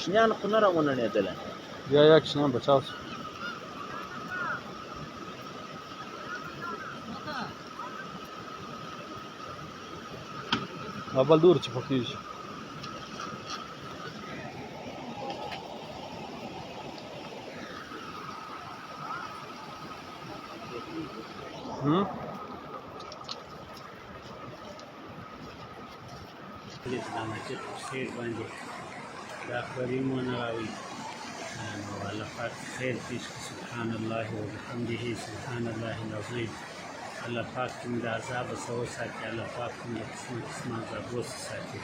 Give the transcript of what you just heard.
کوچنیان خو نه راونړېدله. یا کشنان بچاو شو. بل دور چې پخېږي. دا مسجد په سیر باندې دا خبرونه راوي نو الله پاک خیر پیش کړي. سبحان الله وبحمده سبحان الله العظیم. الله پاک موږ د عذابه څخه وساتي. الله پاک موږ د قسم عذاب وساتي.